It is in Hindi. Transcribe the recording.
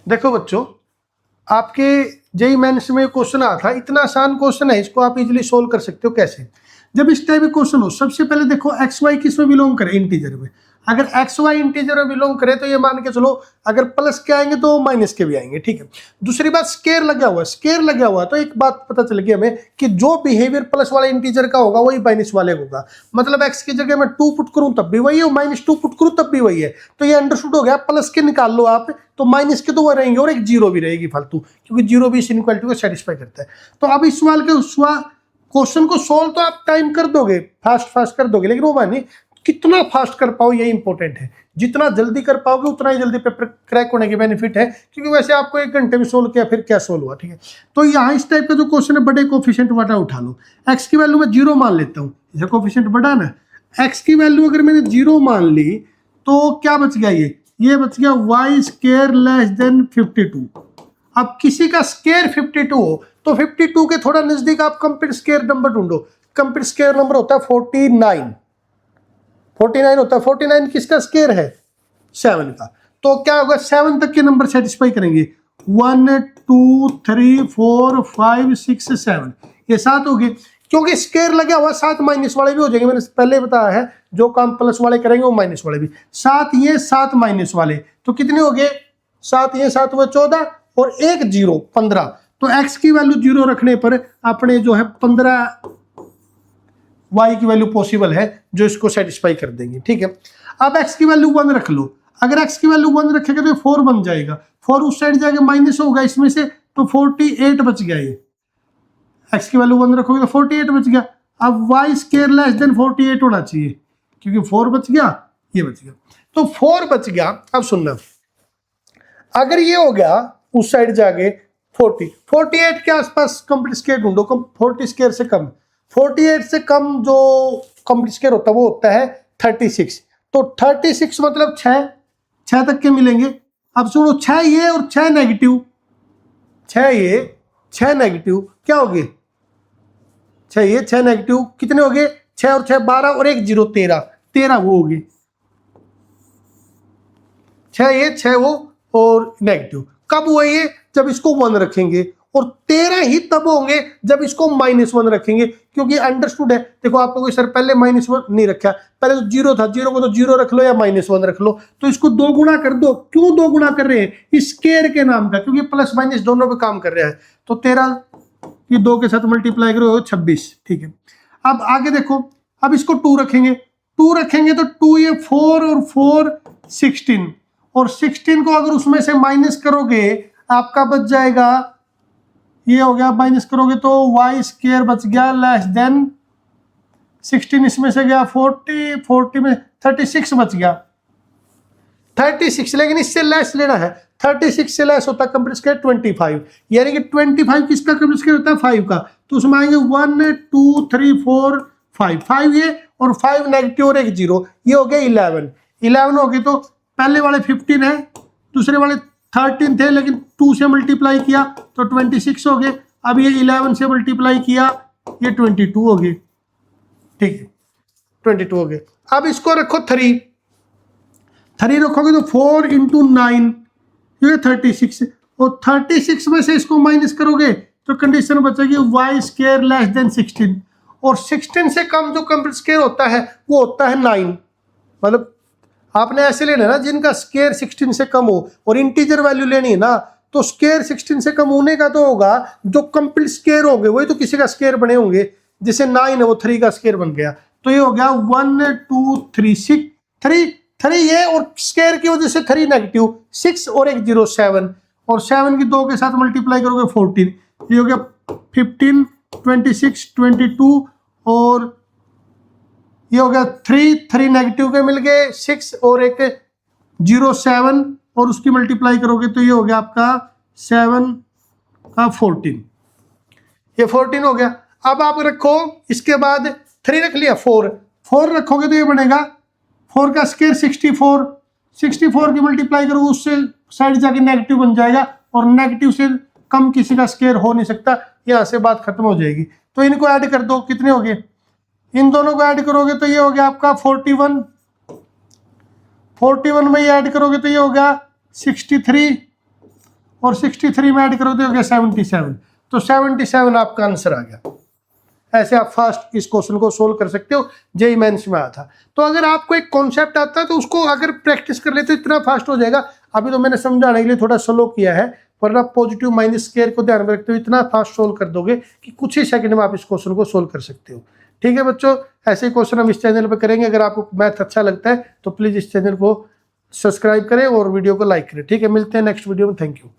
देखो बच्चों, आपके जेईई मेंस में क्वेश्चन आया था, इतना आसान क्वेश्चन है, इसको आप इजीली सोल्व कर सकते हो। कैसे? जब इस टाइप का क्वेश्चन हो, सबसे पहले देखो एक्स वाई किस में बिलोंग करे, इंटीजर में। अगर एक्स वाई इंटीजर में बिलोंग करे तो ये मान के चलो अगर प्लस के आएंगे तो माइनस के भी आएंगे, ठीक है। दूसरी बात, स्केयर लगा हुआ है, स्केयर लगा हुआ है तो एक बात पता चल गई हमें कि जो बिहेवियर प्लस वाले इंटीजर का होगा वही माइनस वाले होगा। मतलब एक्स की जगह मैं 2 पुट करूं तब भी वही है, -2 पुट करूं तब भी वही है। तो ये अंडरस्टूड हो गया। प्लस के निकाल लो आप तो माइनस के तो वो रहेंगे और एक जीरो भी रहेगी फालतू, क्योंकि जीरो भी इस इनइक्वालिटी को सेटिस्फाई करता है। तो अब इस सवाल के क्वेश्चन को सोल्व तो आप टाइम कर दोगे, फास्ट कर दोगे, लेकिन वो मानिए कितना फास्ट कर पाओ ये इंपॉर्टेंट है। जितना जल्दी कर पाओगे उतना ही जल्दी पेपर क्रैक होने के बेनिफिट है, क्योंकि वैसे आपको 1 घंटे में सोल्व किया फिर क्या सोल्व हुआ, ठीक है। तो यहाँ इस टाइप का जो क्वेश्चन है, बड़े कोफिशिएंट वाला उठा लो। एक्स की वैल्यू में 0 मान लेता हूँ, ये कोफिशिएंट बड़ा ना। एक्स की वैल्यू अगर मैंने 0 मान ली तो क्या बच गया, ये बच गया वाई स्केयर लेस देन 52। अब किसी का स्केयर 52 हो तो 52 के थोड़ा नजदीक आप कंप्लीट स्केयर नंबर ढूंढो। कंप्लीट स्केयर नंबर होता है 49 होता है। 49 किसका स्केयर है? 7 का। तो क्या होगा, 7 तक के नंबर सेटिस्फाई करेंगे। 1 2 3 4 5 6 7, ये 7 हो गए। क्योंकि स्केयर लगा हुआ 7 माइनस वाले भी हो जाएंगे, मैंने पहले बताया है जो काम प्लस वाले करेंगे वो माइनस वाले भी। 7 ये 7 माइनस वाले, तो कितने हो गए? 7 ये 7 हुए 14 और 1 0 15। तो x की वैल्यू 0 रखने पर अपने जो है 15 y की वैल्यू पॉसिबल है जो इसको सेटिस्फाई कर देंगे, ठीक है। अब x की वैल्यू 1 रख लो। अगर x की वैल्यू 1 रखेगा तो 4 बन जाएगा, 4 उस साइड जाएगा माइनस होगा इसमें से, तो 48 बच गया। ये x की वैल्यू 1 रखोगे तो 48 बच गया। अब y स्केयर लेस देन 48 होना चाहिए, क्योंकि 4 बच गया, ये बच गया, तो 4 बच गया। अब सुनना, अगर ये हो गया उस साइड जाके 48 के आसपास कंप्लीट स्केयर ढूंढो, 40 स्केयर से कम। 48 से कम जो कंप्लीट स्केयर होता है वो होता है 36। तो 36 मतलब 6 तक के मिलेंगे। अब सुनो, 6 ये और 6 नेगेटिव, 6 ये 6 नेगेटिव क्या हो गए? 6 ये 6 नेगेटिव कितने हो गए? 6 और 6 12 और 1 0 13 वो हो गए। 6 ये 6 वो और नेगेटिव कब हुआ? ये जब इसको 1 रखेंगे, और 13 ही तब होंगे जब इसको -1 रखेंगे, क्योंकि अंडरस्टूड है। देखो आपको कोई सर पहले -1 नहीं रखा, पहले तो 0 था, 0 को तो 0 रख लो या -1 रख लो, तो इसको 2 गुना कर दो। क्यों 2 गुना कर रहे हैं? स्केयर के नाम का, क्योंकि प्लस माइनस दोनों पे काम कर रहा है। तो 13 ये 2 के साथ मल्टीप्लाई करो 26, ठीक है। अब आगे देखो, अब इसको 2 रखेंगे, 2 रखेंगे तो 2 ये 4 और 4 16, और 16 को अगर उसमें से माइनस करोगे आपका बच जाएगा, ये हो गया, माइनस करोगे तो वाई स्केयर बच गया लेस देन 16, इसमें से गया 40 में 36 बच गया, 36। लेकिन इससे लेस लेना है, 36 से लेस होता है कंप्लीट स्केयर 25, यानी कि 25 किसका कंप्लीट स्केयर होता है? 5 का। तो उसमें आएंगे 1 2 3 4 5 ये और 5 नेगेटिव और 1 0, ये हो गया 11 हो गए। तो पहले वाले 15 है, दूसरे वाले 13 थे, लेकिन 2 से मल्टीप्लाई किया तो 26 हो गए। अब ये 11 से मल्टीप्लाई किया, ये 22 हो गए, ठीक है, 22 हो गए। अब इसको रखो 3 रखोगे तो 4 × 9 ये 36, और 36 में से इसको माइनस करोगे तो कंडीशन बचेगी वाई स्केयर लेस देन 16, और 16 से कम जो कंप्लीट स्केयर होता है वो होता है 9। मतलब आपने ऐसे लेना ना जिनका स्केयर 16 से कम हो, और इंटीजर वैल्यू लेनी है ना, तो स्केयर 16 से कम होने का तो होगा, जो कंप्लीट स्केयर होंगे वही तो किसी का स्केयर बने होंगे। जैसे 9 है वो 3 का स्केयर बन गया, तो ये हो गया 1 2 3 6 3 ये, और स्केयर की वजह से 3 नेगेटिव, 6 और 1 0 7, और 7 की 2 के साथ मल्टीप्लाई करोगे 14, ये हो गया 15 26 22, और ये हो गया 3 नेगेटिव के मिल गए 6 और 1 0 7, और उसकी मल्टीप्लाई करोगे तो ये हो गया आपका 7 का 14, ये 14 हो गया। अब आप रखो, इसके बाद 3 रख लिया, 4 रखोगे तो ये बनेगा 4 का स्केयर 64 की मल्टीप्लाई करोगे उससे साइड जाके नेगेटिव बन जाएगा, और नेगेटिव से कम किसी का स्केयर हो नहीं सकता, यहाँ से बात खत्म हो जाएगी। तो इनको ऐड कर दो, कितने हो गए? इन दोनों को ऐड करोगे तो ये हो गया आपका 41 में ये ऐड करोगे तो ये हो गया 63, और 63 में ऐड करो तो हो गया 77। तो 77 आपका आंसर आ गया। ऐसे आप फास्ट इस क्वेश्चन को सोल्व कर सकते हो, जेईई मेंस में आया था। तो अगर आपको एक कॉन्सेप्ट आता है तो उसको अगर प्रैक्टिस कर लेते तो इतना फास्ट हो जाएगा। अभी तो मैंने समझाने के लिए थोड़ा स्लो किया है, वरना पॉजिटिव माइनस स्क्वायर को ध्यान में रखते हुए इतना फास्ट सोल्व कर दोगे कि कुछ ही सेकंड में आप इस क्वेश्चन को सोल्व कर सकते हो। ठीक है बच्चों, ऐसे क्वेश्चन हम इस चैनल पर करेंगे। अगर आपको मैथ अच्छा लगता है तो प्लीज इस चैनल को सब्सक्राइब करें और वीडियो को लाइक करें। ठीक है, मिलते हैं नेक्स्ट वीडियो में। Thank you.